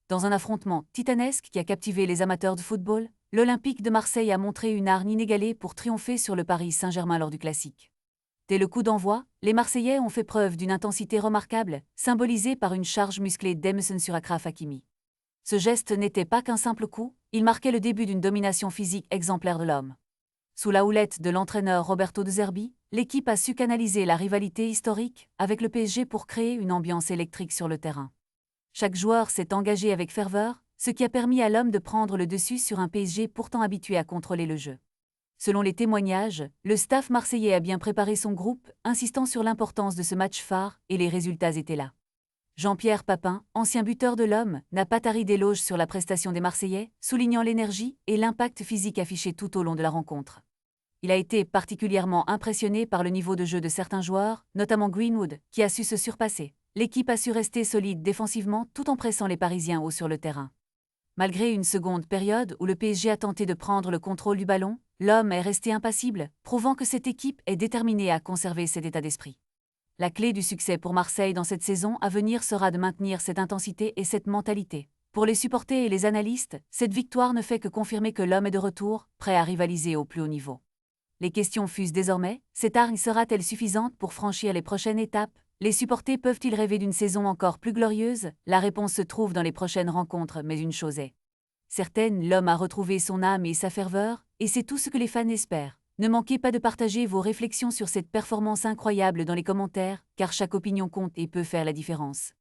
Dans un affrontement titanesque qui a captivé les amateurs de football, l'Olympique de Marseille a montré une hargne inégalée pour triompher sur le Paris Saint-Germain lors du classique. Dès le coup d'envoi, les Marseillais ont fait preuve d'une intensité remarquable, symbolisée par une charge musclée d'Emerson sur Achraf Hakimi. Ce geste n'était pas qu'un simple coup, il marquait le début d'une domination physique exemplaire de l'homme. Sous la houlette de l'entraîneur Roberto De Zerbi, l'équipe a su canaliser la rivalité historique avec le PSG pour créer une ambiance électrique sur le terrain. Chaque joueur s'est engagé avec ferveur, ce qui a permis à l'homme de prendre le dessus sur un PSG pourtant habitué à contrôler le jeu. Selon les témoignages, le staff marseillais a bien préparé son groupe, insistant sur l'importance de ce match phare, et les résultats étaient là. Jean-Pierre Papin, ancien buteur de l'Homme, n'a pas tari d'éloges sur la prestation des Marseillais, soulignant l'énergie et l'impact physique affiché tout au long de la rencontre. Il a été particulièrement impressionné par le niveau de jeu de certains joueurs, notamment Greenwood, qui a su se surpasser. L'équipe a su rester solide défensivement tout en pressant les Parisiens haut sur le terrain. Malgré une seconde période où le PSG a tenté de prendre le contrôle du ballon, l'Homme est resté impassible, prouvant que cette équipe est déterminée à conserver cet état d'esprit. La clé du succès pour Marseille dans cette saison à venir sera de maintenir cette intensité et cette mentalité. Pour les supporters et les analystes, cette victoire ne fait que confirmer que l'Homme est de retour, prêt à rivaliser au plus haut niveau. Les questions fusent désormais, cette hargne sera-t-elle suffisante pour franchir les prochaines étapes? Les supporters peuvent-ils rêver d'une saison encore plus glorieuse? La réponse se trouve dans les prochaines rencontres, mais une chose est certaine, l'Homme a retrouvé son âme et sa ferveur, et c'est tout ce que les fans espèrent. Ne manquez pas de partager vos réflexions sur cette performance incroyable dans les commentaires, car chaque opinion compte et peut faire la différence.